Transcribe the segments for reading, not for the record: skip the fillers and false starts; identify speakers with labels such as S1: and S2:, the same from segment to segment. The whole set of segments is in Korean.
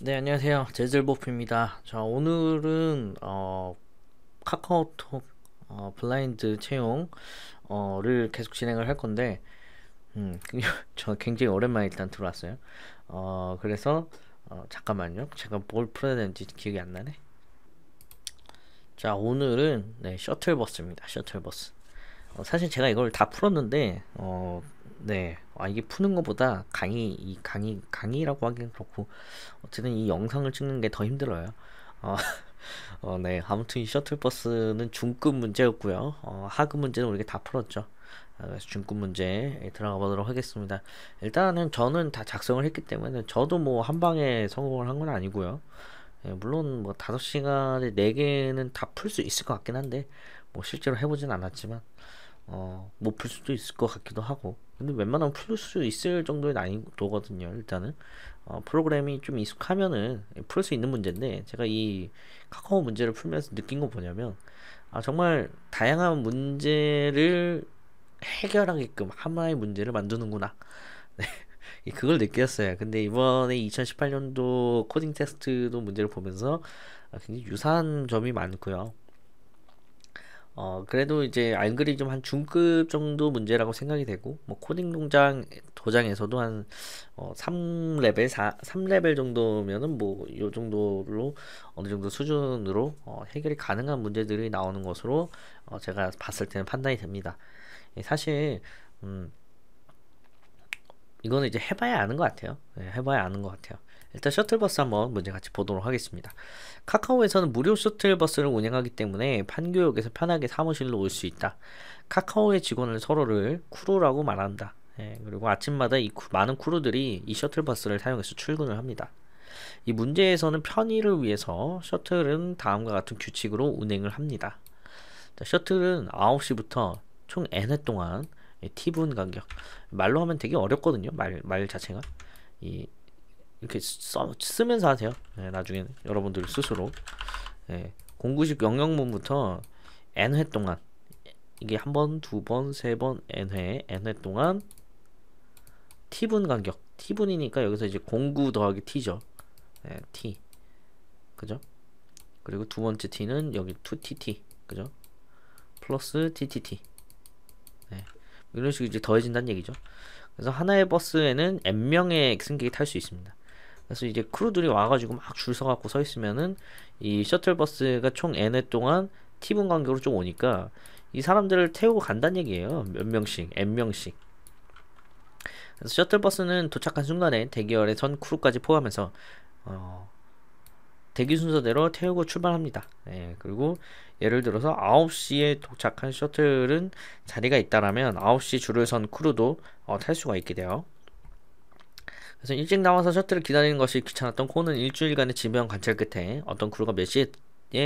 S1: 네, 안녕하세요. 제즐보프입니다. 자, 오늘은 카카오톡 블라인드 채용을 계속 진행을 할 건데, 저 굉장히 오랜만에 일단 들어왔어요. 그래서 잠깐만요. 제가 뭘 풀어야 되는지 기억이 안 나네. 자, 오늘은 네, 셔틀버스입니다. 셔틀버스. 사실 제가 이걸 다 풀었는데, 네, 이게 푸는 것보다 강의라고 하긴 그렇고, 어쨌든 이 영상을 찍는 게 더 힘들어요. 어, 네, 아무튼 이 셔틀버스는 중급 문제였고요. 하급 문제는 우리가 다 풀었죠. 그래서 중급 문제에 들어가 보도록 하겠습니다. 일단은 저는 다 작성을 했기 때문에 저도 뭐 한 방에 성공을 한 건 아니고요. 예, 물론 뭐 5시간에 4개는 다 풀 수 있을 것 같긴 한데, 뭐 실제로 해보진 않았지만, 못 풀 수도 있을 것 같기도 하고. 근데 웬만하면 풀 수 있을 정도의 난이도거든요, 일단은. 프로그램이 좀 익숙하면은 풀 수 있는 문제인데, 제가 이 카카오 문제를 풀면서 느낀 거 뭐냐면, 정말 다양한 문제를 해결하게끔 하나의 문제를 만드는구나. 그걸 느꼈어요. 근데 이번에 2018년도 코딩 테스트도 문제를 보면서 굉장히 유사한 점이 많고요. 그래도 이제 알고리즘 한 중급 정도 문제라고 생각이 되고, 뭐 코딩 도장에서도 한 3레벨, 3레벨 정도면은 뭐 요 정도로 어느 정도 수준으로 해결이 가능한 문제들이 나오는 것으로 제가 봤을 때는 판단이 됩니다. 사실 음, 이거는 이제 해봐야 아는 것 같아요. 네, 해봐야 아는 것 같아요. 일단 셔틀버스 한번 문제 같이 보도록 하겠습니다. 카카오에서는 무료 셔틀버스를 운영하기 때문에 판교역에서 편하게 사무실로 올 수 있다. 카카오의 직원을 서로를 크루라고 말한다. 그리고 아침마다 많은 크루들이 이 셔틀버스를 사용해서 출근을 합니다. 이 문제에서는 편의를 위해서 셔틀은 다음과 같은 규칙으로 운행을 합니다. 자, 셔틀은 9시부터 총 N회 동안 T분 간격, 말로 하면 되게 어렵거든요. 말 자체가 이 이렇게 쓰면서 하세요. 나중에는 여러분들 스스로 공구식 명령문부터 N회 동안, 이게 한 번, 두 번, 세 번, N회 동안 T분 간격, T분이니까 여기서 이제 공구 더하기 T죠. T, 그죠? 그리고 두 번째 T는 여기 2TT, 그죠? 플러스 TTT. 이런 식으로 이제 더해진다는 얘기죠. 그래서 하나의 버스에는 N명의 승객이 탈 수 있습니다. 그래서 이제 크루들이 와가지고 막 줄 서갖고 서 있으면은 이 셔틀버스가 총 N회 동안 T분 간격으로 좀 오니까 이 사람들을 태우고 간다는 얘기예요. 몇 명씩, N명씩. 그래서 셔틀버스는 도착한 순간에 대기열에 선 크루까지 포함해서 어, 대기 순서대로 태우고 출발합니다. 그리고 예를 들어서 9시에 도착한 셔틀은 자리가 있다라면 9시 줄을 선 크루도 탈 수가 있게 돼요. 그래서 일찍 나와서 셔틀을 기다리는 것이 귀찮았던 코는 일주일간의 지명 관찰 끝에 어떤 크루가 몇 시에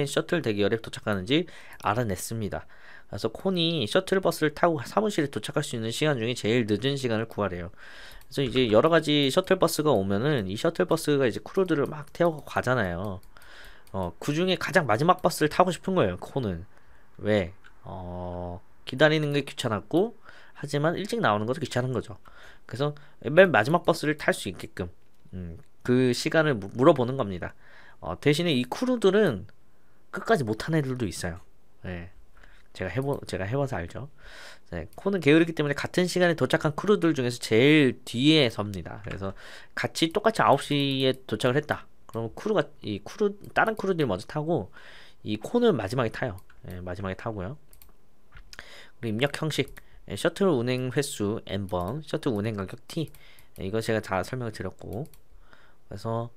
S1: 셔틀 대기열에 도착하는지 알아냈습니다. 그래서 콘이 셔틀버스를 타고 사무실에 도착할 수 있는 시간 중에 제일 늦은 시간을 구하래요. 그래서 이제 여러 가지 셔틀버스가 오면은 이 셔틀버스가 이제 크루들을 막 태우고 가잖아요. 그 중에 가장 마지막 버스를 타고 싶은 거예요, 콘은. 왜? 기다리는 게 귀찮았고, 하지만 일찍 나오는 것도 귀찮은 거죠. 그래서 맨 마지막 버스를 탈 수 있게끔, 그 시간을 물어보는 겁니다. 대신에 이 크루들은 끝까지 못한 애들도 있어요. 네. 제가 해봐서 알죠. 네, 콘은 게으르기 때문에 같은 시간에 도착한 크루들 중에서 제일 뒤에 섭니다. 그래서 같이 똑같이 9시에 도착을 했다. 그럼 다른 크루들이 먼저 타고 이 콘은 마지막에 타요. 마지막에 타고요. 그리고 입력 형식, 셔틀 운행 횟수 N번, 셔틀 운행 간격 T. 이거 제가 다 설명을 드렸고, 그래서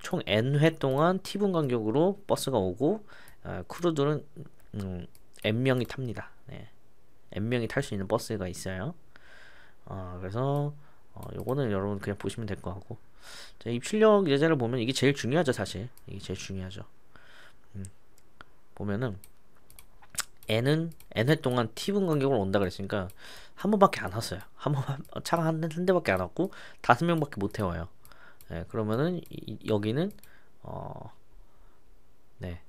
S1: 총 N회 동안 T분 간격으로 버스가 오고, 크루들은 N명이 탑니다. N명이 탈 수 있는 버스가 있어요. 그래서 요거는 여러분 그냥 보시면 될 것 같고, 자, 입출력 예제를 보면 이게 제일 중요하죠. 사실 이게 제일 중요하죠. 보면은 N은 N회 동안 T분 간격으로 온다 그랬으니까 한 번밖에 안 왔어요. 차가 한 대밖에 안 왔고 5명밖에 못 태워요. 그러면은 여기는 네,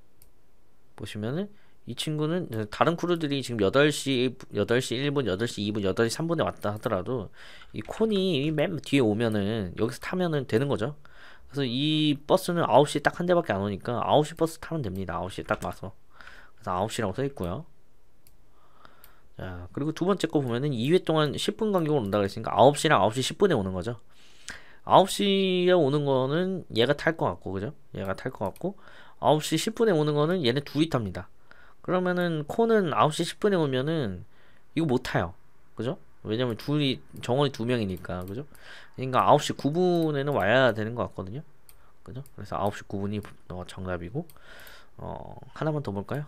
S1: 보시면은 이 친구는 다른 크루들이 지금 8시 1분, 8시 2분, 8시 3분에 왔다 하더라도 이 콘이 맨 뒤에 오면은 여기서 타면은 되는 거죠. 그래서 이 버스는 9시에 딱 한 대밖에 안 오니까 9시 버스 타면 됩니다. 9시에 딱 와서. 그래서 9시라고 써 있고요. 자, 그리고 두 번째 거 보면은 2회 동안 10분 간격으로 온다고 했으니까 9시랑 9시 10분에 오는 거죠. 9시에 오는 거는 얘가 탈 것 같고, 그죠? 얘가 탈 것 같고, 9시 10분에 오는 거는 얘네 둘이 탑니다. 그러면은 콘은 9시 10분에 오면은 이거 못 타요. 그죠? 왜냐면 둘이 정원이 두 명이니까. 그죠? 그러니까 9시 9분에는 와야 되는 것 같거든요. 그죠? 그래서 9시 9분이 정답이고 하나만 더 볼까요?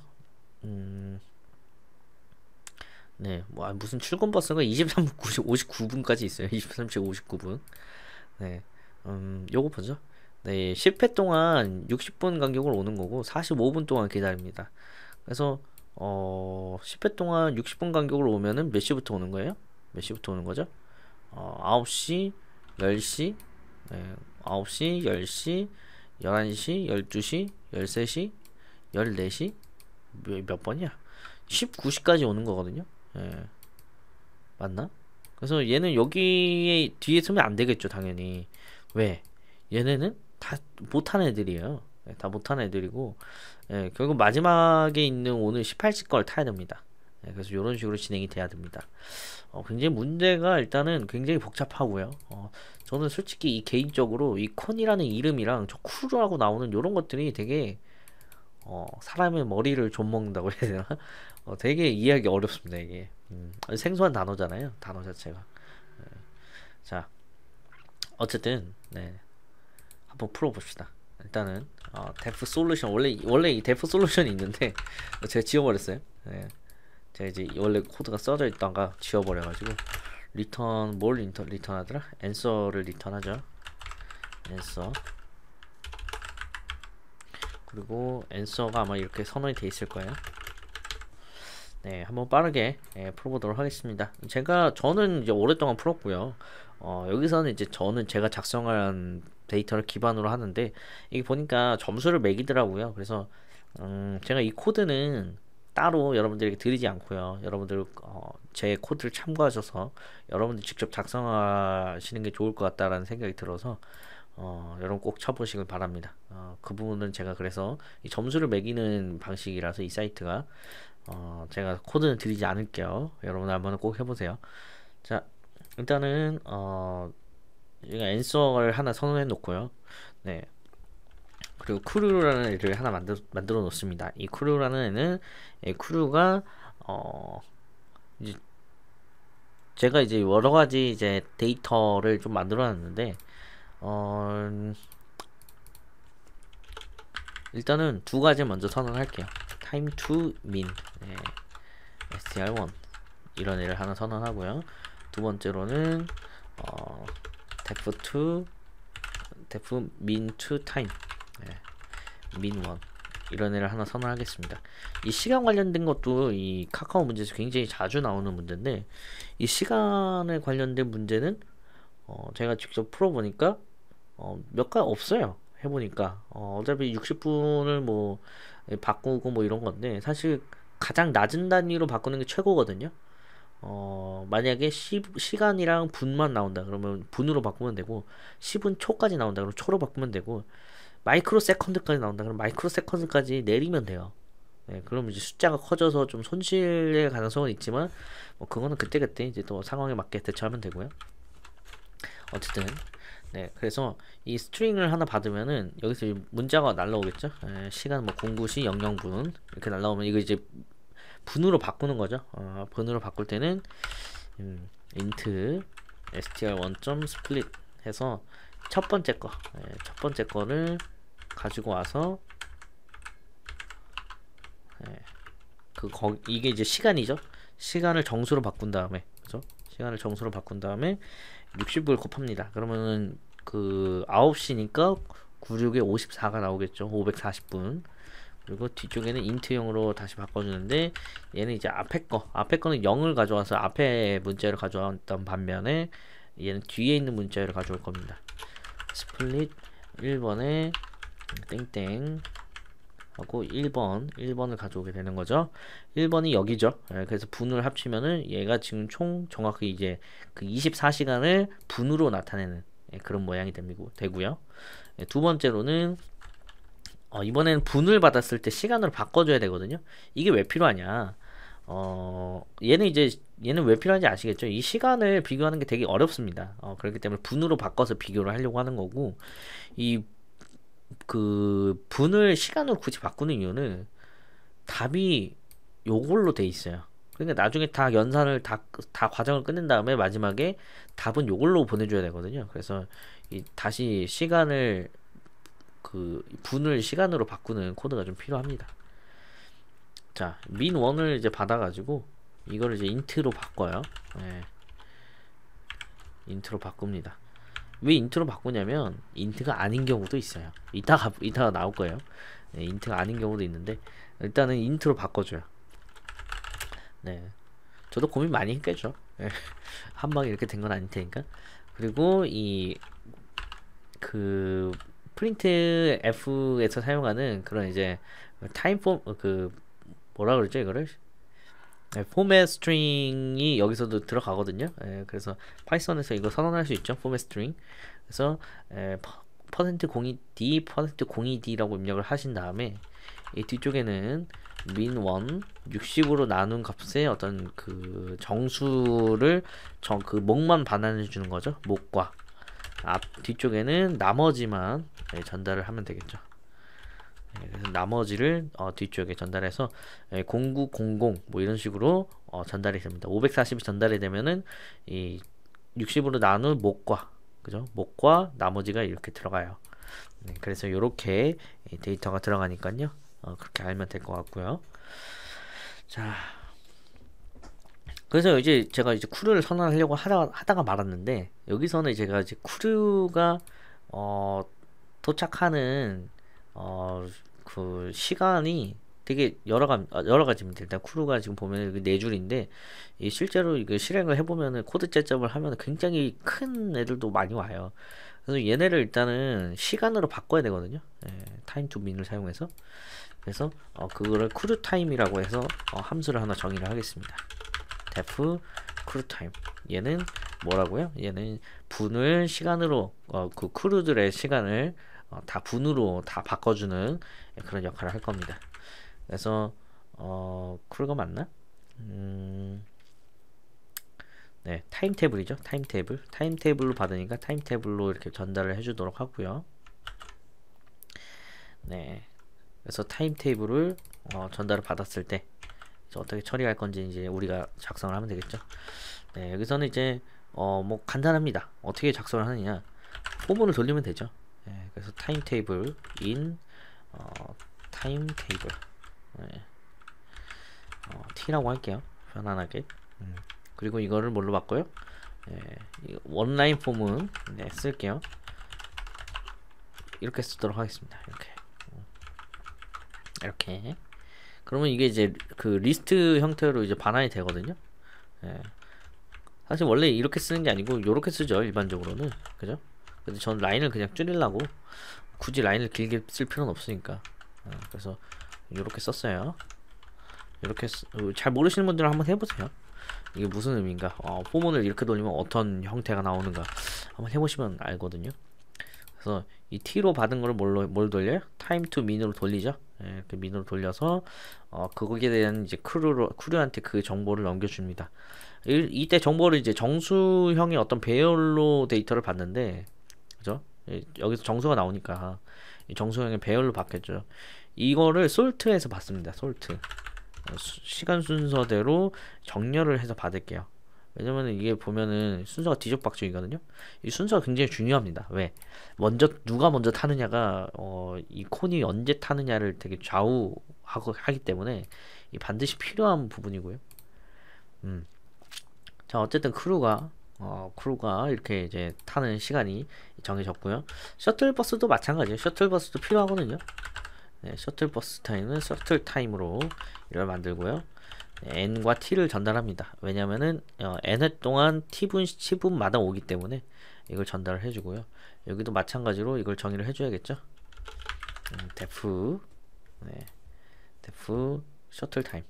S1: 네, 뭐 무슨 출근 버스가 23분 59분까지 있어요. 23시 59분. 네, 요거 보죠. 네, 10회 동안 60분 간격으로 오는 거고 45분 동안 기다립니다. 그래서 10회 동안 60분 간격으로 오면은 몇 시부터 오는 거예요? 몇 시부터 오는 거죠? 9시, 10시, 네, 9시, 10시, 11시, 12시, 13시, 14시, 몇 번이야? 19시까지 오는 거거든요. 예, 맞나? 그래서 얘는 여기에 뒤에 서면 안 되겠죠, 당연히. 왜? 얘네는 다 못한 애들이에요. 예, 다 못한 애들이고, 예, 결국 마지막에 있는 오늘 18시 걸 타야 됩니다. 예, 그래서 이런 식으로 진행이 돼야 됩니다. 굉장히 문제가 일단은 굉장히 복잡하고요. 저는 솔직히 이 개인적으로 이 콘이라는 이름이랑 저 쿠루라고 나오는 이런 것들이 되게 사람의 머리를 좀 먹는다고 해야 되나? 되게 이해하기 어렵습니다, 이게. 생소한 단어잖아요, 단어 자체가. 네. 자, 어쨌든, 네. 한번 풀어봅시다. 일단은, 데프 솔루션, 원래 이 데프 솔루션이 있는데, 제가 지워버렸어요. 네. 제가 이제 원래 코드가 써져 있다가 지워버려가지고, 뭘 리턴하더라? 앤서를 리턴하죠. 앤서. 그리고 앤서가 아마 이렇게 선언이 돼 있을 거예요. 네, 한번 빠르게 풀어보도록 하겠습니다. 저는 이제 오랫동안 풀었고요. 여기서는 이제 제가 작성한 데이터를 기반으로 하는데 이게 보니까 점수를 매기더라고요. 그래서 제가 이 코드는 따로 여러분들에게 드리지 않고요. 여러분들 제 코드를 참고하셔서 여러분들 직접 작성하시는 게 좋을 것 같다라는 생각이 들어서 여러분 꼭 쳐보시길 바랍니다. 그 부분은 제가 그래서 이 점수를 매기는 방식이라서 이 사이트가 제가 코드는 드리지 않을게요. 여러분 한번 꼭 해보세요. 자, 일단은 제가 앤서를 하나 선언해 놓고요. 네. 그리고 크루라는 애를 하나 만들어 놓습니다. 이 크루라는 애는 크루가 이제 제가 이제 여러 가지 이제 데이터를 좀 만들어 놨는데 일단은 두 가지 먼저 선언할게요. time to min, 네, str1 이런 애를 하나 선언하고요. 두 번째로는 def min to time, 네, min1 이런 애를 하나 선언하겠습니다. 이 시간 관련된 것도 이 카카오 문제에서 굉장히 자주 나오는 문제인데 이 시간에 관련된 문제는 제가 직접 풀어보니까 몇 가지 없어요. 해보니까 어차피 60분을 뭐 바꾸고 뭐 이런 건데 사실 가장 낮은 단위로 바꾸는 게 최고거든요. 만약에 시간이랑 분만 나온다 그러면 분으로 바꾸면 되고 10분 초까지 나온다 그러면 초로 바꾸면 되고 마이크로 세컨드까지 나온다 그러면 마이크로 세컨드까지 내리면 돼요. 네, 그럼 이제 숫자가 커져서 좀 손실의 가능성은 있지만 뭐 그거는 그때그때 이제 또 상황에 맞게 대처하면 되고요. 어쨌든 네, 그래서 이 스트링을 하나 받으면은 여기서 문자가 날라오겠죠. 시간 뭐 09시 00분 이렇게 날라오면 이거 이제 분으로 바꾸는 거죠. 분으로 바꿀 때는 int str1.split 해서 첫 번째 거를 가지고 와서 이게 이제 시간이죠. 시간을 정수로 바꾼 다음에, 그죠? 시간을 정수로 바꾼 다음에 60을 곱합니다. 그러면은 그 9시니까 96에 54가 나오겠죠. 540분. 그리고 뒤쪽에는 인트형으로 다시 바꿔주는데 얘는 이제 앞에 거는 0을 가져와서 앞에 문자를 가져왔던 반면에 얘는 뒤에 있는 문자를 가져올 겁니다. 스플릿 1번에 땡땡 하고 1번을 가져오게 되는 거죠. 1번이 여기죠. 그래서 분을 합치면은 얘가 지금 총 정확히 이제 그 24시간을 분으로 나타내는 그런 모양이 되고요. 두 번째로는 이번에는 분을 받았을 때 시간으로 바꿔줘야 되거든요. 이게 왜 필요하냐? 얘는 왜 필요한지 아시겠죠? 이 시간을 비교하는 게 되게 어렵습니다. 그렇기 때문에 분으로 바꿔서 비교를 하려고 하는 거고, 이 그 분을 시간으로 굳이 바꾸는 이유는 답이 요걸로 돼 있어요. 그러니까 나중에 다 연산을 다 과정을 끝낸 다음에 마지막에 답은 요걸로 보내줘야 되거든요. 그래서 다시 시간을 그 분을 시간으로 바꾸는 코드가 좀 필요합니다. 자, min1을 이제 받아가지고 이거를 이제 인트로 바꿔요. 인트로 바꿉니다. 왜 인트로 바꾸냐면 인트가 아닌 경우도 있어요. 이따가 나올 거예요. 인트가 아닌 경우도 있는데 일단은 인트로 바꿔줘요. 네, 저도 고민 많이 했겠죠. 한 방에 이렇게 된 건 아닐 테니까. 그리고 그 프린트 F에서 사용하는 그런 이제 뭐라 그러죠 이거를? 포맷 스트링이 여기서도 들어가거든요. 그래서 파이썬에서 이거 선언할 수 있죠. 포맷 스트링. 그래서 %02d, %02d라고 입력을 하신 다음에 이 뒤쪽에는 min1 60으로 나눈 값의 어떤 그 정수를 그 목만 반환해 주는 거죠. 목과 뒤쪽에는 나머지만 전달을 하면 되겠죠. 그래서 나머지를 뒤쪽에 전달해서 0900 뭐 이런 식으로 전달이 됩니다. 540이 전달이 되면은 이 60으로 나눈 목과 그죠? 목과 나머지가 이렇게 들어가요. 그래서 이렇게 데이터가 들어가니까요. 그렇게 알면 될 것 같고요. 자, 그래서 이제 제가 이제 쿠르를 선언하려고 하다가 말았는데 여기서는 제가 이제 쿠르가 도착하는 그 시간이 되게 여러 가지입니다. 일단 쿠르가 지금 보면 여기 네 줄인데 실제로 이거 실행을 해보면은 코드 채점을 하면 굉장히 큰 애들도 많이 와요. 그래서 얘네를 일단은 시간으로 바꿔야 되거든요. 타임 투 민을 사용해서 그래서 그거를 쿠르 타임이라고 해서 함수를 하나 정의를 하겠습니다. def 쿠르 타임. 얘는 뭐라고요? 얘는 분을 시간으로 그 쿠르들의 시간을 다 분으로 다 바꿔주는 그런 역할을 할 겁니다. 그래서 쿠르가 맞나? 네, 타임테이블이죠. 타임테이블로 받으니까 타임테이블로 이렇게 전달을 해주도록 하고요. 네, 그래서 타임테이블을 전달을 받았을 때 어떻게 처리할 건지 이제 우리가 작성을 하면 되겠죠. 네, 여기서는 이제 뭐 간단합니다. 어떻게 작성을 하느냐? 포문을 돌리면 되죠. 네, 그래서 타임테이블 in 타임테이블 t라고 할게요. 편안하게. 그리고 이거를 뭘로 바꿔요? 원라인 폼은 쓸게요. 이렇게 쓰도록 하겠습니다. 이렇게. 그러면 이게 이제 그 리스트 형태로 이제 반환이 되거든요. 사실 원래 이렇게 쓰는 게 아니고 이렇게 쓰죠. 일반적으로는. 그죠? 근데 전 라인을 그냥 줄이려고 굳이 라인을 길게 쓸 필요는 없으니까. 그래서 이렇게 썼어요. 이렇게 잘 모르시는 분들은 한번 해보세요. 이게 무슨 의미인가? 포문을 이렇게 돌리면 어떤 형태가 나오는가 한번 해보시면 알거든요. 그래서 이 t로 받은 거를 뭘 돌려요? time to min으로 돌리죠. 이렇게 min으로 돌려서 그거에 대한 이제 크루한테 그 정보를 넘겨줍니다. 이때 정보를 이제 정수형의 어떤 배열로 데이터를 받는데, 그죠? 여기서 정수가 나오니까 이 정수형의 배열로 받겠죠. 이거를 솔트에서 받습니다. 솔트. 시간 순서대로 정렬을 해서 받을게요. 왜냐면 이게 보면은 순서가 뒤죽박죽이거든요. 이 순서가 굉장히 중요합니다. 왜? 누가 먼저 타느냐가 이 콘이 언제 타느냐를 되게 하기 때문에 이 반드시 필요한 부분이고요. 자, 어쨌든 크루가 이렇게 이제 타는 시간이 정해졌고요. 셔틀버스도 마찬가지예요. 셔틀버스도 필요하거든요. 네, 셔틀버스 타임은 셔틀 타임으로 이걸 만들고요. n과 t를 전달합니다. 왜냐면은 n회 동안 t분마다 오기 때문에 이걸 전달을 해주고요. 여기도 마찬가지로 이걸 정의를 해줘야겠죠. def 네, def 셔틀 타임,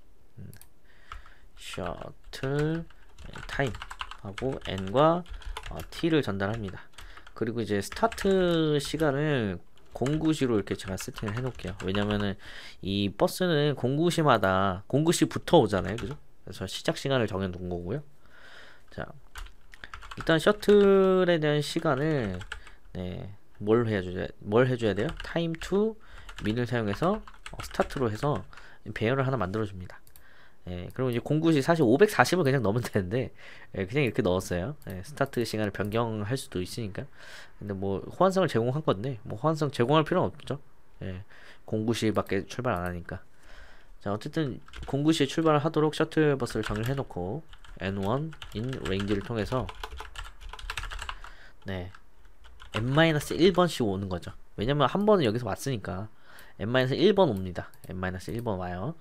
S1: 셔틀 타임 하고 n과 t를 전달합니다. 그리고 이제 스타트 시간을 09시로 이렇게 제가 세팅을 해놓을게요. 왜냐면은 이 버스는 09시마다 09시부터 오잖아요, 그죠? 그래서 시작 시간을 정해놓은 거고요. 자, 일단 셔틀에 대한 시간을 네, 뭘 해줘야 돼요? time to min을 사용해서 스타트로 해서 배열을 하나 만들어줍니다. 예, 그리고 이제 09시 사실 540을 그냥 넣으면 되는데 예, 그냥 이렇게 넣었어요. 예, 스타트 시간을 변경할 수도 있으니까. 근데 뭐 호환성을 제공한 건데 뭐 호환성 제공할 필요는 없죠. 예, 09시밖에 출발 안 하니까. 자, 어쨌든 09시에 출발을 하도록 셔틀버스를 정리해 놓고 N1 in range를 통해서 네, n-1번씩 오는 거죠. 왜냐면 한 번은 여기서 왔으니까 n-1번 옵니다. n-1번 와요.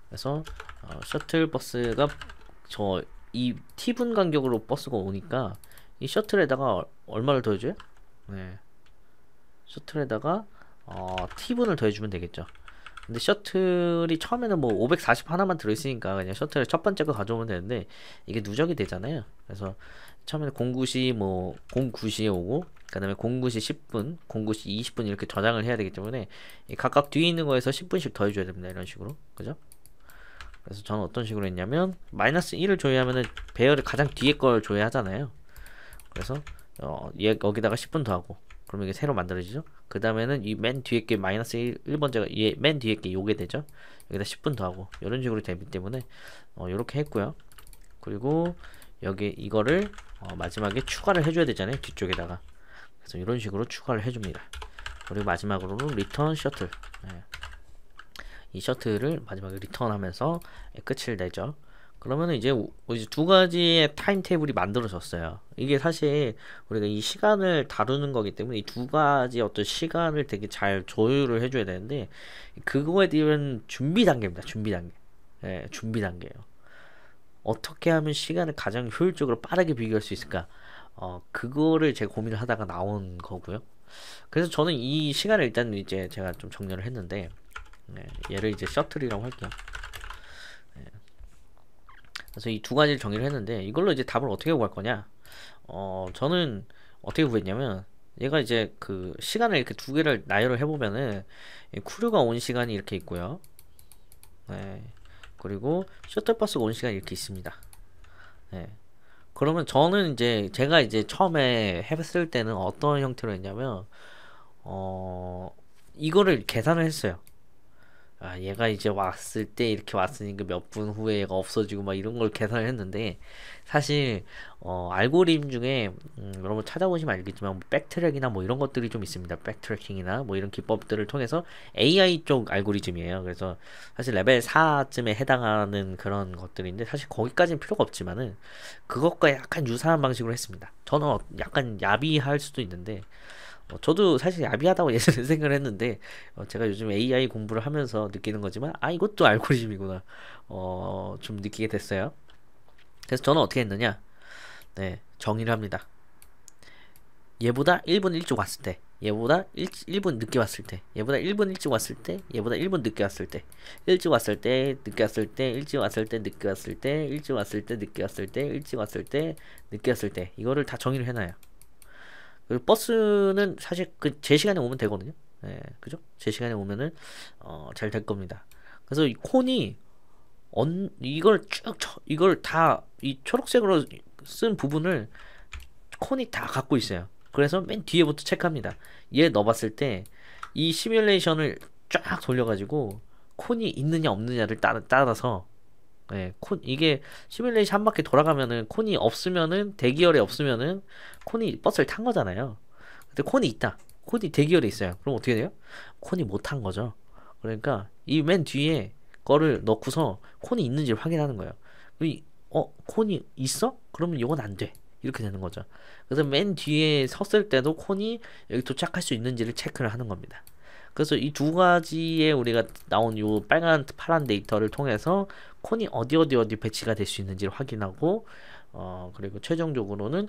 S1: 그래서 셔틀버스가 저 이 t분 간격으로 버스가 오니까 이 셔틀에다가 얼마를 더해줘요? 네, 셔틀에다가 t분을 더해주면 되겠죠. 근데 셔틀이 처음에는 뭐 540 하나만 들어있으니까 그냥 셔틀 첫 번째 거 가져오면 되는데 이게 누적이 되잖아요. 그래서 처음에는 09시 뭐 09시에 오고 그 다음에 09시 10분, 09시 20분 이렇게 저장을 해야 되기 때문에 각각 뒤에 있는 거에서 10분씩 더해줘야 됩니다. 이런 식으로. 그죠? 그래서 저는 어떤 식으로 했냐면 마이너스 1을 조회하면은 배열을 가장 뒤에 걸 조회하잖아요. 그래서 여기다가 10분 더하고 그러면 이게 새로 만들어지죠. 그 다음에는 이 맨 뒤에 게 마이너스 1번째가 맨 뒤에 게 요게 되죠. 여기다 10분 더하고 이런 식으로 되기 때문에 요렇게 했고요. 그리고 여기 이거를 마지막에 추가를 해줘야 되잖아요. 뒤쪽에다가. 그래서 이런 식으로 추가를 해줍니다. 그리고 마지막으로는 리턴 셔틀. 네. 이 셔틀을 마지막에 리턴하면서 끝을 내죠. 그러면은 이제 두 가지의 타임 테이블이 만들어졌어요. 이게 사실 우리가 이 시간을 다루는 거기 때문에 이 두 가지 어떤 시간을 되게 잘 조율을 해줘야 되는데 그거에 대한 준비 단계입니다. 준비 단계. 예, 준비 단계예요. 어떻게 하면 시간을 가장 효율적으로 빠르게 비교할 수 있을까? 그거를 제가 고민을 하다가 나온 거고요. 그래서 저는 이 시간을 일단 이제 제가 좀 정리를 했는데 네, 얘를 이제 셔틀이라고 할게요. 네. 그래서 이 두 가지를 정리를 했는데 이걸로 이제 답을 어떻게 구할 거냐? 저는 어떻게 구했냐면 얘가 이제 그 시간을 이렇게 두 개를 나열을 해보면은 쿠류가 온 시간이 이렇게 있고요. 네. 그리고 셔틀버스가 온 시간이 이렇게 있습니다. 네. 그러면 저는 이제 제가 이제 처음에 했을 때는 어떤 형태로 했냐면 이거를 계산을 했어요. 얘가 이제 왔을 때 이렇게 왔으니까 몇 분 후에 얘가 없어지고 막 이런 걸 계산을 했는데 사실 알고리즘 중에 여러분 찾아보시면 알겠지만 뭐 백트랙이나 뭐 이런 것들이 좀 있습니다. 백트래킹이나 뭐 이런 기법들을 통해서 AI 쪽 알고리즘이에요. 그래서 사실 레벨 4쯤에 해당하는 그런 것들인데 사실 거기까지는 필요가 없지만은 그것과 약간 유사한 방식으로 했습니다. 저는 약간 야비할 수도 있는데 저도 사실 야비하다고 예전에 생각을 했는데 제가 요즘 AI 공부를 하면서 느끼는 거지만 이것도 알고리즘이구나 좀 느끼게 됐어요. 그래서 저는 어떻게 했느냐, 네, 정의를 합니다. 얘보다 1분 일찍 왔을 때, 얘보다 1분 늦게 왔을 때, 얘보다 1분 일찍 왔을 때, 얘보다 1분 늦게 왔을 때, 일찍 왔을 때, 늦게 왔을 때, 일찍 왔을 때, 늦게 왔을 때, 일찍 왔을 때, 늦게 왔을 때, 일찍 왔을 때, 늦게 왔을 때, 이거를 다 정의를 해놔요. 그리고 버스는 사실 제 시간에 오면 되거든요. 예, 그죠? 제 시간에 오면은 잘 될 겁니다. 그래서 이 콘이 이걸 이걸 다 이 초록색으로 쓴 부분을 콘이 다 갖고 있어요. 그래서 맨 뒤에부터 체크합니다. 얘 넣어봤을 때 이 시뮬레이션을 쫙 돌려가지고 콘이 있느냐 없느냐를 따라서 이게 시뮬레이션 한 바퀴 돌아가면은 콘이 없으면은 대기열에 없으면은 콘이 버스를 탄 거잖아요. 근데 콘이 있다. 콘이 대기열에 있어요. 그럼 어떻게 돼요? 콘이 못 탄 거죠. 그러니까 이 맨 뒤에 거를 넣고서 콘이 있는지를 확인하는 거예요. 콘이 있어? 그러면 이건 안 돼. 이렇게 되는 거죠. 그래서 맨 뒤에 섰을 때도 콘이 여기 도착할 수 있는지를 체크를 하는 겁니다. 그래서 이 두 가지에 우리가 나온 요 빨간 파란 데이터를 통해서 콘이 어디 배치가 될 수 있는지를 확인하고 그리고 최종적으로는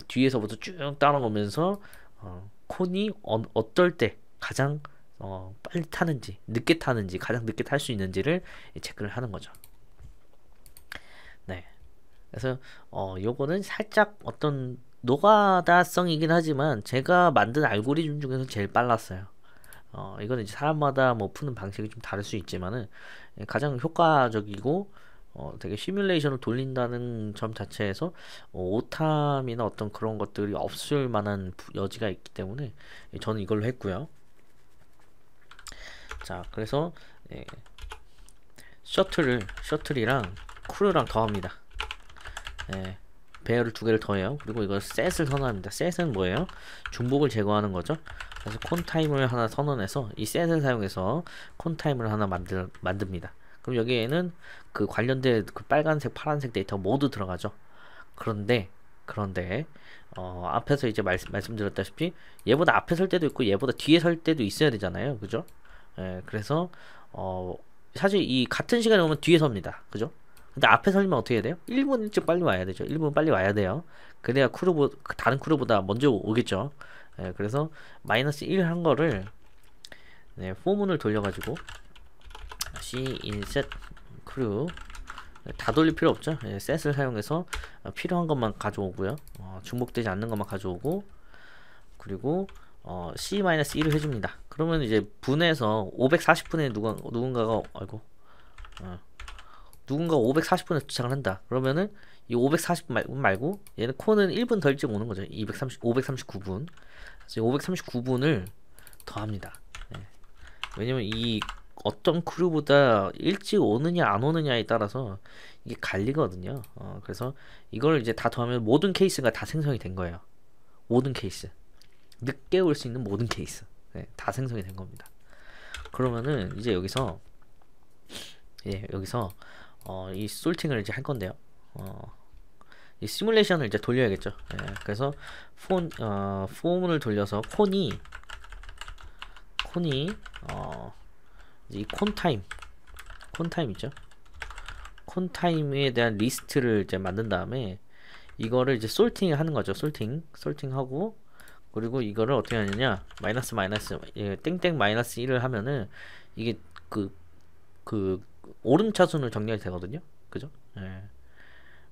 S1: 뒤에서부터 쭉 따라오면서 콘이 어떨 때 가장 빨리 타는지, 늦게 타는지, 가장 늦게 탈 수 있는지를 체크를 하는 거죠. 네. 그래서 요거는 살짝 어떤 노가다성이긴 하지만 제가 만든 알고리즘 중에서 제일 빨랐어요. 이거는 이제 사람마다 뭐 푸는 방식이 좀 다를 수 있지만은 가장 효과적이고 되게 시뮬레이션을 돌린다는 점 자체에서 오탐이나 어떤 그런 것들이 없을 만한 여지가 있기 때문에 저는 이걸로 했고요. 자, 그래서 예, 셔틀이랑 크루랑 더합니다. 예, 배열을 두 개를 더해요. 그리고 이걸 셋을 선언합니다. 셋은 뭐예요? 중복을 제거하는 거죠. 그래서 콘타임을 하나 선언해서 이 셋을 사용해서 콘타임을 하나 만듭니다. 그럼 여기에는 그 관련된 그 빨간색, 파란색 데이터 모두 들어가죠. 그런데 앞에서 이제 말씀드렸다시피 얘보다 앞에 설 때도 있고 얘보다 뒤에 설 때도 있어야 되잖아요. 그죠? 예, 그래서 사실 이 같은 시간에 오면 뒤에 섭니다. 그죠? 근데 앞에 설면 어떻게 해야 돼요? 1분 일찍 빨리 와야 되죠. 1분 빨리 와야 돼요. 그래야 다른 크루보다 먼저 오겠죠. 예, 그래서 마이너스 1 한 거를 포문을 돌려가지고 c inset crew 다 돌릴 필요 없죠. 예, set을 사용해서 필요한 것만 가져오고요. 중복되지 않는 것만 가져오고 그리고 c-1을 해줍니다. 그러면 이제 분해서 540분에 누군가가 540분에 도착을 한다. 그러면은 이 540분 말고 얘는 콘은 1분 더 일찍 오는 거죠. 539분. 그래서 539분을 더합니다. 네. 왜냐면 이 어떤 크루보다 일찍 오느냐 안 오느냐에 따라서 이게 갈리거든요. 그래서 이걸 이제 다 더하면 모든 케이스가 다 생성이 된 거예요. 모든 케이스. 늦게 올 수 있는 모든 케이스. 네, 다 생성이 된 겁니다. 그러면은 이제 여기서 이 솔팅을 이제 할 건데요. 이 시뮬레이션을 이제 돌려야겠죠. 예, 그래서 포문을 돌려서 콘이 이 콘타임 있죠. 콘타임에 대한 리스트를 이제 만든 다음에 이거를 이제 솔팅을 하는 거죠. 솔팅하고 그리고 이거를 어떻게 하느냐 마이너스 땡땡 마이너스 1을 하면은 이게 그 오름차순으로 정렬이 되거든요. 그죠? 예.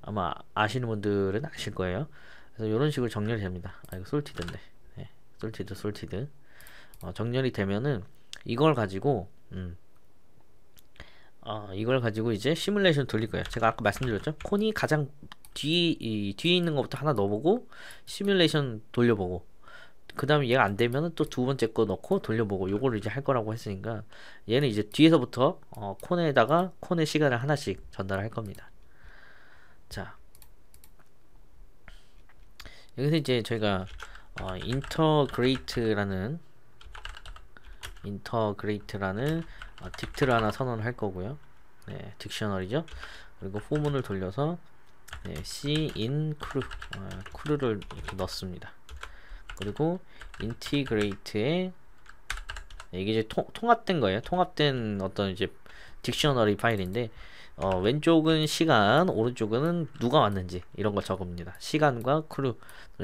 S1: 아마 아시는 분들은 아실 거예요. 그래서 이런 식으로 정렬이 됩니다. 이거 솔티드인데. 예. 솔티드. 정렬이 되면은 이걸 가지고 이제 시뮬레이션 돌릴 거예요. 제가 아까 말씀드렸죠? 콘이 가장 뒤에 있는 것부터 하나 넣어보고 시뮬레이션 돌려보고 그 다음에 얘가 안 되면은 또 두 번째 거 넣고 돌려보고 요거를 이제 할 거라고 했으니까 얘는 이제 뒤에서부터 콘에다가 콘의 시간을 하나씩 전달할 겁니다. 자, 여기서 이제 저희가 인터그레이트라는 딕트를 하나 선언을 할 거고요. 네, 딕셔너리죠. 그리고 포문을 돌려서 c in 크루를 이렇게 넣습니다. 그리고 인티그레이트에 이게 이제 통합된 거예요. 통합된 어떤 이제 딕셔너리 파일인데 왼쪽은 시간, 오른쪽은 누가 왔는지 이런 거 적읍니다. 시간과 크루,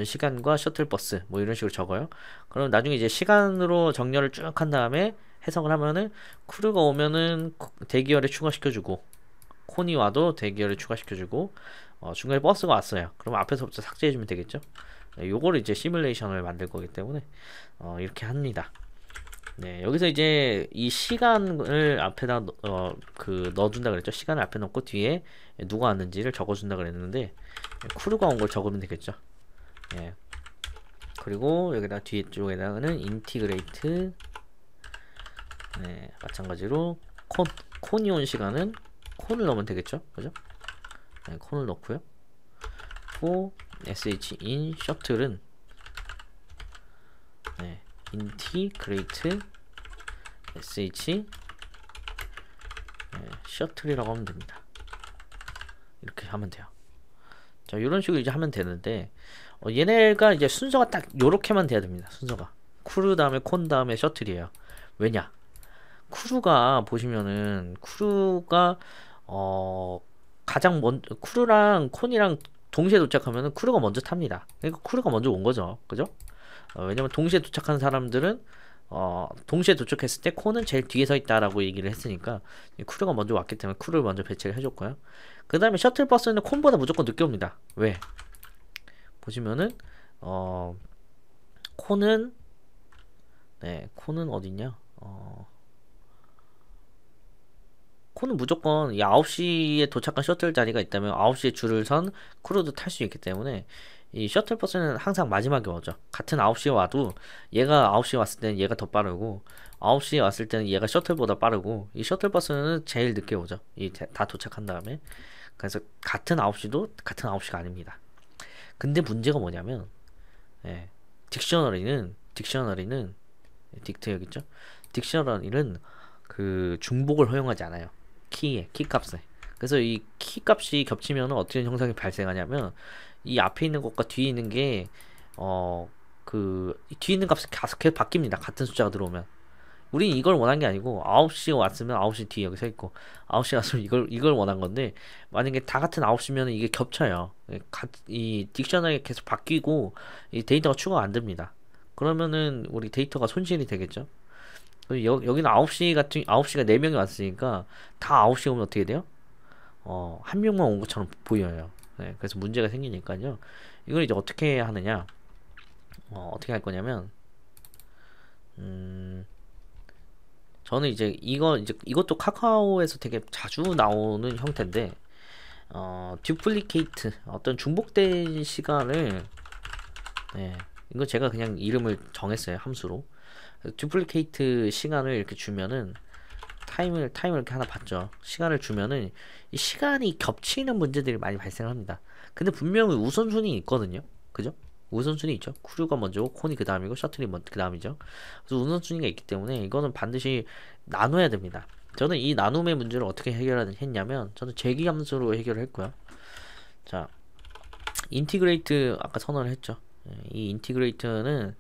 S1: 시간과 셔틀버스 뭐 이런 식으로 적어요. 그럼 나중에 이제 시간으로 정렬을 쭉 한 다음에 해석을 하면은 크루가 오면은 대기열에 추가시켜주고 콘이 와도 대기열에 추가시켜주고 중간에 버스가 왔어요. 그럼 앞에서부터 삭제해주면 되겠죠. 요거를 이제 시뮬레이션을 만들 거기 때문에 이렇게 합니다. 네, 여기서 이제 이 시간을 앞에다 넣어준다 그랬죠. 시간을 앞에 넣고 뒤에 누가 왔는지를 적어준다 그랬는데 크루가 온 걸 적으면 되겠죠. 예. 그리고 여기다 뒤쪽에다가는 인티그레이트 마찬가지로 콘이 온 시간은 콘을 넣으면 되겠죠. 그죠? 네, 콘을 넣고요. sh in 셔틀은 인티그레이트 sh 셔틀이라고 하면 됩니다. 이렇게 하면 돼요. 자, 이런 식으로 이제 하면 되는데 얘네가 이제 순서가 딱 요렇게만 돼야 됩니다. 순서가 크루 다음에 콘 다음에 셔틀이에요. 왜냐? 크루가 보시면은 크루가 가장 먼저 크루랑 콘이랑 동시에 도착하면은 크루가 먼저 탑니다. 그러니까 크루가 먼저 온 거죠. 그죠? 왜냐면 동시에 도착한 사람들은 동시에 도착했을 때 콘은 제일 뒤에 서 있다라고 얘기를 했으니까 크루가 먼저 왔기 때문에 크루를 먼저 배치를 해줬고요. 그 다음에 셔틀버스는 콘보다 무조건 늦게 옵니다. 왜? 보시면은 콘은 콘은 어딨냐? 콘은 무조건 이 9시에 도착한 셔틀 자리가 있다면 9시에 줄을 선 크루도 탈 수 있기 때문에 이 셔틀버스는 항상 마지막에 오죠. 같은 9시에 와도 얘가 9시에 왔을 때는 얘가 더 빠르고 9시에 왔을 때는 얘가 셔틀보다 빠르고 이 셔틀버스는 제일 늦게 오죠. 다 도착한 다음에. 그래서 같은 9시도 같은 9시가 아닙니다. 근데 문제가 뭐냐면 딕셔너리는 딕트 여기 있죠? 딕셔너리는 그 중복을 허용하지 않아요. 키 값에. 그래서 이 키 값이 겹치면 어떤 현상이 발생하냐면 이 앞에 있는 것과 뒤에 있는 게 뒤에 있는 값이 계속 바뀝니다. 같은 숫자가 들어오면. 우린 이걸 원한 게 아니고 9시에 왔으면 9시 뒤에 여기 서 있고 9시에 왔으면 이걸 원한 건데 만약에 다 같은 9시면 이게 겹쳐요. 이 딕셔너리가 계속 바뀌고 이 데이터가 추가가 안 됩니다. 그러면은 우리 데이터가 손실이 되겠죠. 여기는 9시가 4명이 왔으니까 다 9시 오면 어떻게 돼요? 한 명만 온 것처럼 보여요. 그래서 문제가 생기니까요. 이걸 이제 어떻게 하느냐? 어떻게 할 거냐면, 저는 이것도 카카오에서 되게 자주 나오는 형태인데, 듀플리케이트, 어떤 중복된 시간을, 이거 제가 그냥 이름을 정했어요, 함수로. 듀플리케이트 시간을 이렇게 주면은 타임을 이렇게 하나 받죠. 시간을 주면은 이 시간이 겹치는 문제들이 많이 발생합니다. 근데 분명히 우선순위 있거든요. 그죠? 우선순위 있죠. 크루가 먼저고 콘이 그 다음이고 셔틀이 그 다음이죠. 그래서 우선순위가 있기 때문에 이거는 반드시 나눠야 됩니다. 저는 이 나눔의 문제를 어떻게 해결했냐면 저는 재기함수로 해결을 했고요. 자, 인티그레이트 아까 선언을 했죠. 이 인티그레이트는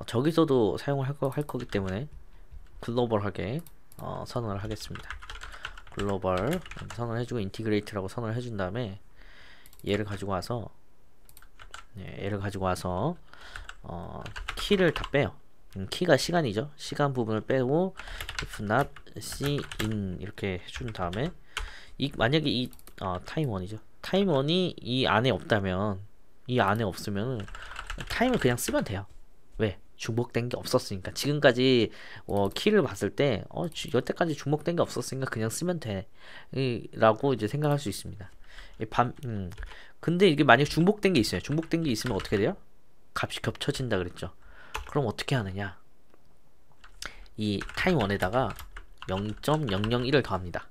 S1: 저기서도 사용을 할 거기 때문에 글로벌하게 선언을 하겠습니다. 글로벌 선언을 해주고 인티그레이트라고 선언을 해준 다음에 얘를 가지고 와서 키를 다 빼요. 키가 시간이죠. 시간 부분을 빼고 if not c in 이렇게 해준 다음에 만약에 이 타임1이죠. 타임1이 이 안에 없다면 이 안에 없으면 타임을 그냥 쓰면 돼요. 왜? 중복된 게 없었으니까. 지금까지 키를 봤을 때 여태까지 중복된 게 없었으니까 그냥 쓰면 돼 라고 이제 생각할 수 있습니다. 근데 이게 만약 중복된 게 있어요. 중복된 게 있으면 어떻게 돼요? 값이 겹쳐진다 그랬죠. 그럼 어떻게 하느냐? 이 타임1에다가 0.001을 더합니다.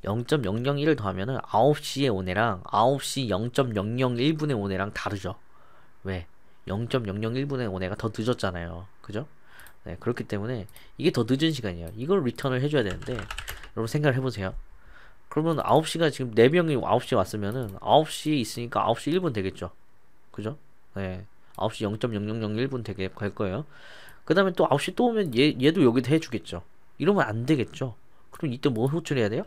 S1: 0.001을 더하면은 9시에 온 애랑 9시 0.001분에 온 애랑 다르죠. 왜? 0.001분에 온 애가 더 늦었잖아요. 그죠? 네, 그렇기 때문에 이게 더 늦은 시간이에요. 이걸 리턴을 해줘야 되는데 여러분 생각을 해보세요. 그러면 9시가 지금 4명이 9시에 왔으면은 9시에 있으니까 9시 1분 되겠죠. 그죠? 네. 9시 0.0001분 되게 갈 거예요. 그 다음에 또 9시 또 오면 얘도 여기다 해주겠죠. 이러면 안 되겠죠. 그럼 이때 뭐 호출해야 돼요?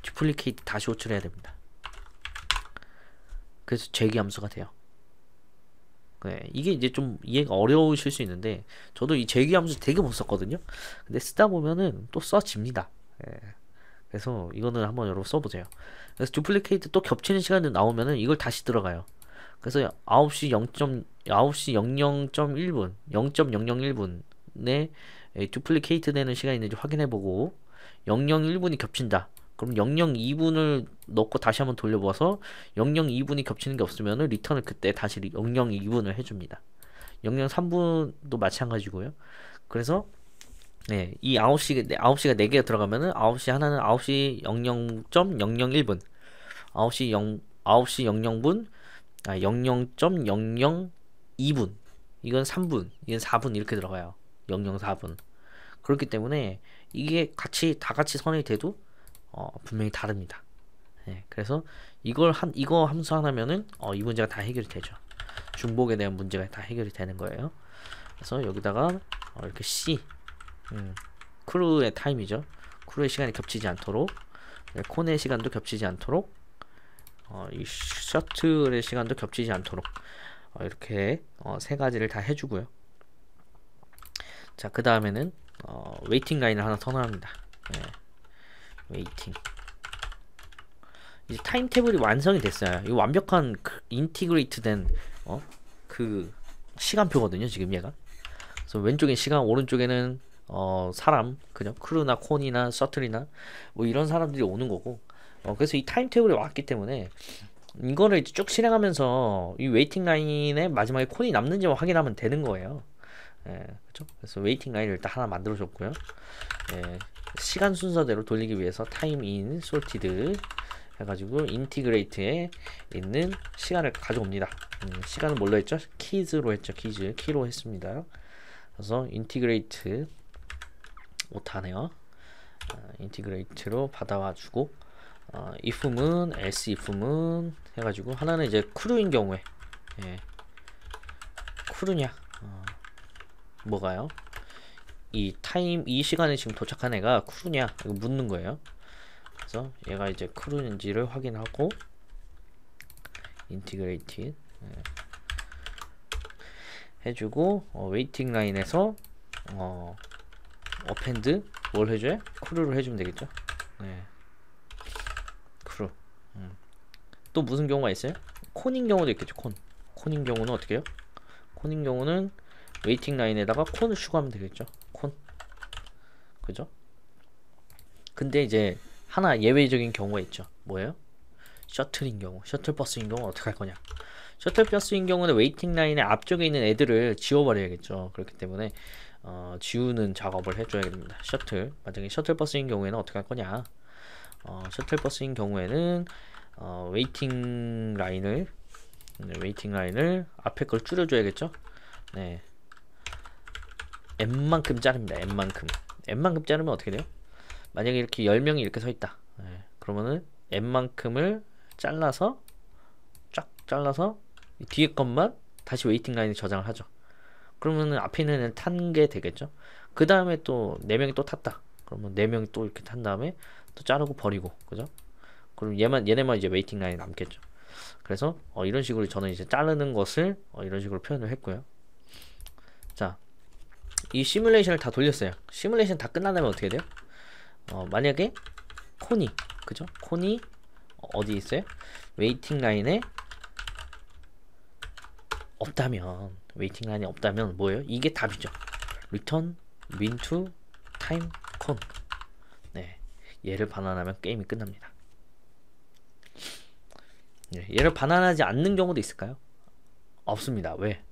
S1: 듀플리케이트 다시 호출해야 됩니다. 그래서 재기함수가 돼요. 네, 이게 이제 좀 이해가 어려우실 수 있는데 저도 이 재기함수 되게 못 썼거든요. 근데 쓰다 보면은 또 써집니다. 네, 그래서 이거는 한번 여러분 써보세요. 그래서 듀플리케이트 또 겹치는 시간이 나오면은 이걸 다시 들어가요. 그래서 9시 00.1분 0.001분에 듀플리케이트 되는 시간이 있는지 확인해보고 001분이 겹친다. 그럼 002분을 넣고 다시 한번 돌려봐서 002분이 겹치는 게 없으면 리턴을 그때 다시 002분을 해줍니다. 003분도 마찬가지고요. 그래서 이 9시가 4개가 들어가면은 9시 하나는 9시 00.001분 9시 00분 00.002분 이건 3분 이건 4분 이렇게 들어가요. 004분 그렇기 때문에 이게 다 같이 선이 돼도 분명히 다릅니다. 그래서 이거 함수 하나면은 이 문제가 다 해결이 되죠. 중복에 대한 문제가 다 해결이 되는 거예요. 그래서 여기다가 이렇게 C 크루의 타임이죠. 크루의 시간이 겹치지 않도록 콘의 시간도 겹치지 않도록 이 셔틀의 시간도 겹치지 않도록 이렇게 세 가지를 다 해주고요. 자, 그 다음에는 웨이팅 라인을 하나 선언합니다. 예, 웨이팅. 이제 타임 테이블이 완성이 됐어요. 이 완벽한 인티그레이트된 그 시간표거든요. 지금 얘가. 그래서 왼쪽엔 시간, 오른쪽에는 사람, 그죠? 크루나 콘이나 셔틀이나 뭐 이런 사람들이 오는 거고. 그래서 이 타임 테이블이 왔기 때문에 이거를 이제 쭉 실행하면서 이 웨이팅 라인에 마지막에 콘이 남는지만 확인하면 되는 거예요. 예, 그렇죠? 그래서 웨이팅 라인을 일단 하나 만들어 줬고요. 예, 시간 순서대로 돌리기 위해서 타임 인 솔티드 해가지고 인티그레이트에 있는 시간을 가져옵니다. 시간은 뭘로 했죠? 키즈로 했죠. 키로 했습니다. 그래서 인티그레이트 오타네요. 인티그레이트로 받아와주고 if문 else if문 해가지고 하나는 이제 크루인 경우에 예, 크루냐 뭐가요? 이 시간에 지금 도착한 애가 크루냐 이거 묻는 거예요. 그래서 얘가 이제 크루인지를 확인하고 인티그레이트 해주고 웨이팅 라인에서 어펜드 뭘 해줘요? 크루를 해주면 되겠죠. 네. 크루. 또 무슨 경우가 있어요? 콘인 경우도 있겠죠. 콘인 경우는 어떻게 해요? 콘인 경우는 웨이팅 라인에다가 콘을 추가하면 되겠죠. 콘. 그죠? 근데 이제 하나 예외적인 경우가 있죠. 뭐예요? 셔틀인 경우, 셔틀버스인 경우 어떻게 할 거냐? 셔틀버스인 경우는 웨이팅 라인의 앞쪽에 있는 애들을 지워버려야겠죠. 그렇기 때문에 지우는 작업을 해줘야 됩니다. 만약에 셔틀버스인 경우에는 어떻게 할 거냐? 셔틀버스인 경우에는 웨이팅 라인을 앞에 걸 줄여줘야겠죠. 네, n만큼 자릅니다. n만큼 자르면 어떻게 돼요? 만약에 이렇게 10명이 이렇게 서 있다. 네, 그러면은 n만큼을 잘라서 뒤에 것만 다시 웨이팅 라인에 저장을 하죠. 그러면은 앞에 있는 애는 탄 게 되겠죠. 그 다음에 또 4명이 또 탔다. 그러면 4명이 또 이렇게 탄 다음에 또 자르고 버리고, 그죠? 그럼 얘네만 이제 웨이팅 라인에 남겠죠. 그래서 이런 식으로 저는 이제 자르는 것을 이런 식으로 표현을 했고요. 자, 이 시뮬레이션을 다 돌렸어요. 시뮬레이션 다 끝난 다음에 어떻게 돼요? 만약에 그죠? 콘이 어디 있어요? 웨이팅 라인에 없다면 뭐예요? 이게 답이죠. return min to time con. 네, 얘를 반환하면 게임이 끝납니다. 네, 얘를 반환하지 않는 경우도 있을까요? 없습니다. 왜?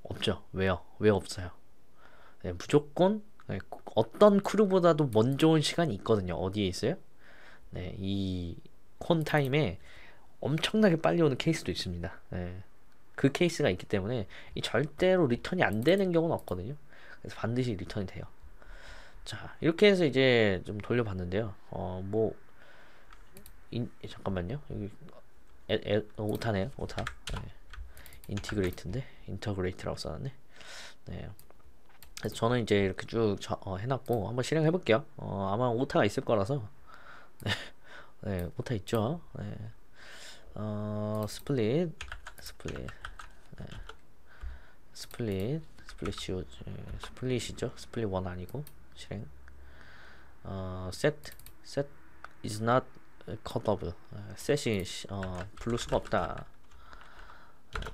S1: 없죠. 왜요? 왜 없어요? 네, 무조건 어떤 크루보다도 먼저 온 시간이 있거든요. 어디에 있어요? 네, 이 콘 타임에 엄청나게 빨리 오는 케이스도 있습니다. 네, 그 케이스가 있기 때문에 절대로 리턴이 안 되는 경우는 없거든요. 그래서 반드시 리턴이 돼요. 자, 이렇게 해서 이제 좀 돌려봤는데요. 잠깐만요. 여기 오타네요. 오타. 네. 인터그레이트라고 써놨네. 네. 그래서 저는 이제 이렇게 쭉 해놨고 한번 실행해 볼게요. 아마 오타가 있을 거라서. 네, 네, 오타 있죠. 네. 스플릿, 네. 스플릿이죠. 스플릿 1 아니고 실행. set is not 컷오브. 셋이 부를 수가 없다.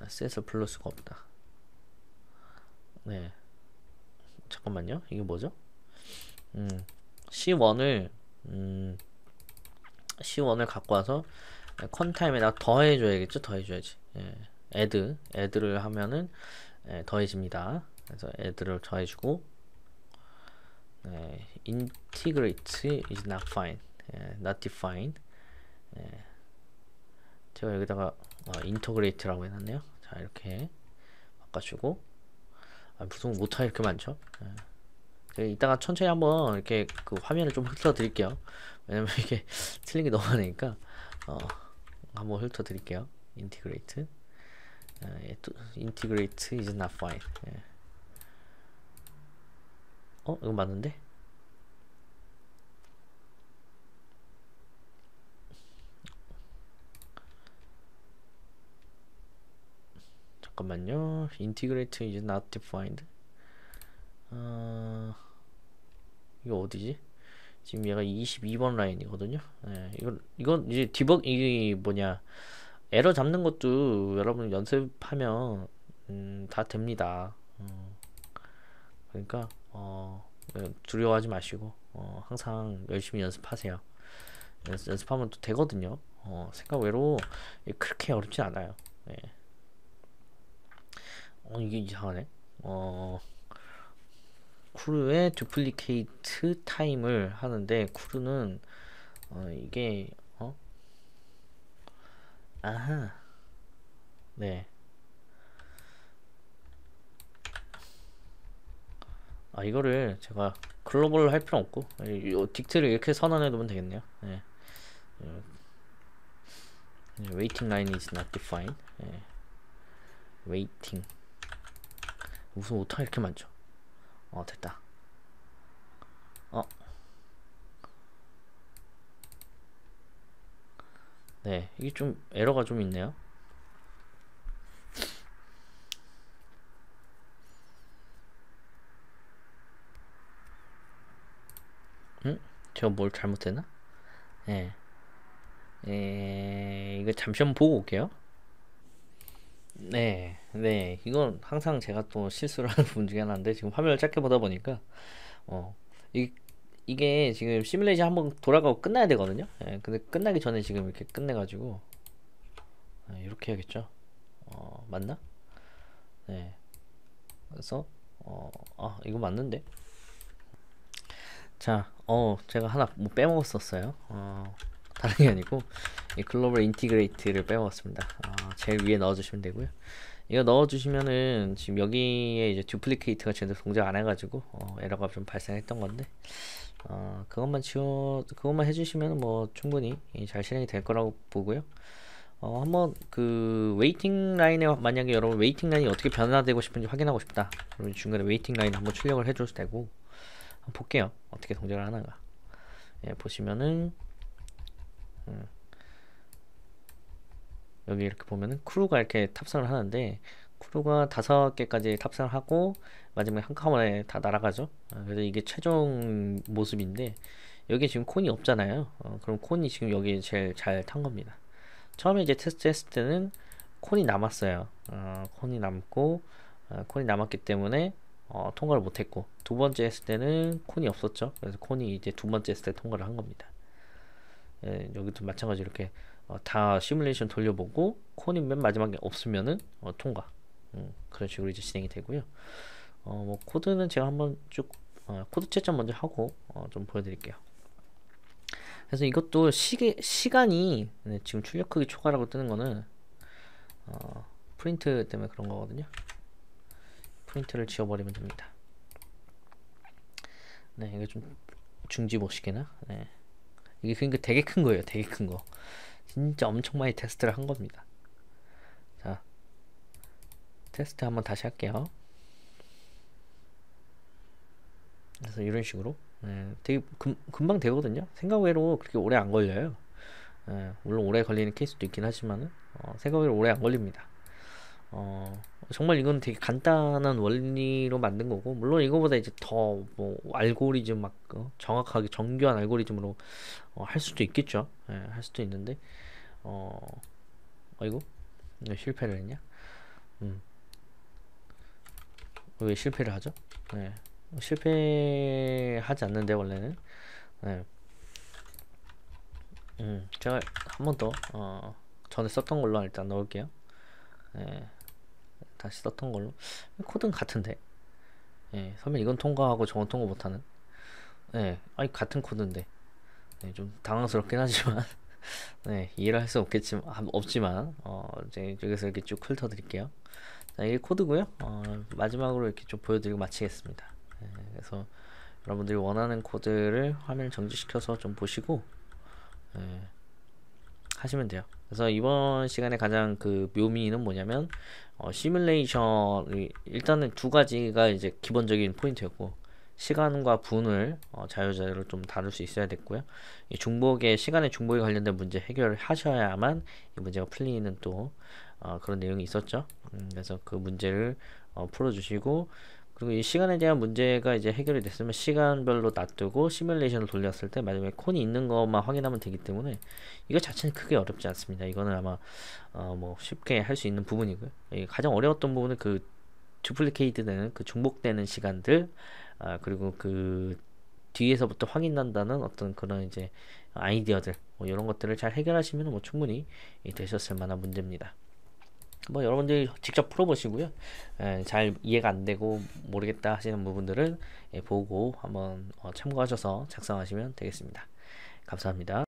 S1: 셋을 부를 수가 없다. 네, 잠깐만요. 이게 뭐죠? C1을 갖고 와서 컨타임에다가 더해줘야겠죠. 더해줘야지. 예. add를 하면은 더해집니다. 그래서 add를 더해주고 integrate is not fine. not defined. 제가 여기다가 integrate라고 해놨네요. 자, 이렇게 바꿔주고 무슨 오타 이렇게 많죠? 이따가 천천히 한번 이렇게 그 화면을 좀 훑어 드릴게요. 왜냐면 이게 틀린 게 너무 많으니까 한번 훑어 드릴게요. integrate is not fine. 이거 맞는데? 잠깐만요. integrate is not defined. 어디지? 지금 얘가 22번 라인이거든요. 예, 이건 이제 이 뭐냐, 에러 잡는 것도 여러분 연습하면 다 됩니다. 그러니까 두려워하지 마시고 항상 열심히 연습하세요. 연습하면 또 되거든요. 생각 외로 그렇게 어렵진 않아요. 예. 이게 이상하네. 쿠르의 두플리케이트 타임을 하는데 쿠르는 이게 아하, 네. 이거를 제가 글로벌로 할 필요 없고 딕트를 이렇게 선언해 두면 되겠네요. 네. waiting line is not defined. 네. waiting. 무슨 오타가 이렇게 많죠? 됐다. 네, 이게 좀 에러가 좀 있네요. 제가 뭘 잘못했나? 네. 이거 잠시 한번 보고 올게요. 네, 네, 이건 항상 제가 또 실수를 하는 부분 중에 하나인데 지금 화면을 짧게 보다 보니까 어, 이, 이게 지금 시뮬레이션 한번 돌아가고 끝나야 되거든요. 예, 근데 끝나기 전에 지금 이렇게 끝내가지고 이렇게 해야겠죠. 맞나? 네, 그래서 이거 맞는데? 자, 제가 하나 뭐 빼먹었었어요. 다른 게 아니고 이 글로벌 인티그레이트를 빼먹었습니다. 제일 위에 넣어주시면 되고요. 이거 넣어주시면은 지금 여기에 이제 듀플리케이트가 제대로 동작 안 해가지고 에러가 좀 발생했던 건데 그것만 해주시면 뭐 충분히 잘 실행이 될 거라고 보고요. 한번 그 웨이팅 라인에 만약에 여러분 웨이팅 라인이 어떻게 변화되고 싶은지 확인하고 싶다. 그러면 중간에 웨이팅 라인 한번 출력을 해줘도 되고 한번 볼게요. 어떻게 동작을 하나가. 예, 보시면은 여기 이렇게 보면은 크루가 이렇게 탑승을 하는데 크루가 5개까지 탑승을 하고 마지막에 한 칸에 다 날아가죠. 그래서 이게 최종 모습인데 여기 지금 콘이 없잖아요. 그럼 콘이 지금 여기 제일 잘 탄 겁니다. 처음에 이제 테스트 했을 때는 콘이 남았어요. 콘이 남고 콘이 남았기 때문에 통과를 못했고 두 번째 했을 때는 콘이 없었죠. 그래서 콘이 이제 두 번째 했을 때 통과를 한 겁니다. 예, 여기도 마찬가지로 이렇게 다 시뮬레이션 돌려보고 콘이 맨 마지막에 없으면은 통과. 그런 식으로 이제 진행이 되고요. 뭐 코드는 제가 한번 쭉 코드 채점 먼저 하고 좀 보여드릴게요. 그래서 이것도 시간이 지금 출력 크기 초과라고 뜨는 거는 프린트 때문에 그런 거거든요. 프린트를 지워버리면 됩니다. 네, 이게 좀 중지 모시게나. 네. 이게 그러니까 되게 큰 거예요. 되게 큰 거. 진짜 엄청 많이 테스트를 한 겁니다. 자, 테스트 한번 다시 할게요. 그래서 이런 식으로 되게 금방 되거든요. 생각 외로 그렇게 오래 안 걸려요. 물론 오래 걸리는 케이스도 있긴 하지만 생각 외로 오래 안 걸립니다. 정말 이건 되게 간단한 원리로 만든 거고 물론 이거보다 이제 더 뭐 알고리즘 막 정확하게 정교한 알고리즘으로 할 수도 있겠죠. 할 수도 있는데 이거 실패를 했냐? 왜 실패를 하죠? 실패하지 않는데 원래는. 제가 한 번 더 전에 썼던 걸로 일단 넣을게요. 다시 썼던 걸로. 코드는 같은데. 설마 이건 통과하고 저건 통과 못하는. 아니 같은 코드인데. 좀 당황스럽긴 하지만 이해를 할 수 없지만 이제 여기서 이렇게 쭉 훑어드릴게요. 자, 이게 코드고요. 마지막으로 이렇게 좀 보여드리고 마치겠습니다. 그래서 여러분들이 원하는 코드를 화면을 정지시켜서 좀 보시고 하시면 돼요. 그래서 이번 시간에 가장 그 묘미는 뭐냐면 시뮬레이션 일단은 두 가지가 이제 기본적인 포인트였고 시간과 분을 자유자재로 좀 다룰 수 있어야 됐고요. 이 시간의 중복에 관련된 문제 해결을 하셔야만 이 문제가 풀리는 또 그런 내용이 있었죠. 그래서 그 문제를 풀어주시고 그리고 이 시간에 대한 문제가 이제 해결이 됐으면 시간별로 놔두고 시뮬레이션을 돌렸을 때 마지막에 콘이 있는 것만 확인하면 되기 때문에 이거 자체는 크게 어렵지 않습니다. 이거는 아마 뭐 쉽게 할 수 있는 부분이고요. 가장 어려웠던 부분은 그 두플리케이트 되는 그 중복되는 시간들, 그리고 그 뒤에서부터 확인난다는 어떤 그런 이제 아이디어들, 뭐 이런 것들을 잘 해결하시면 뭐 충분히 되셨을 만한 문제입니다. 뭐 여러분들이 직접 풀어보시고요. 잘 이해가 안 되고 모르겠다 하시는 부분들은 보고 한번 참고하셔서 작성하시면 되겠습니다. 감사합니다.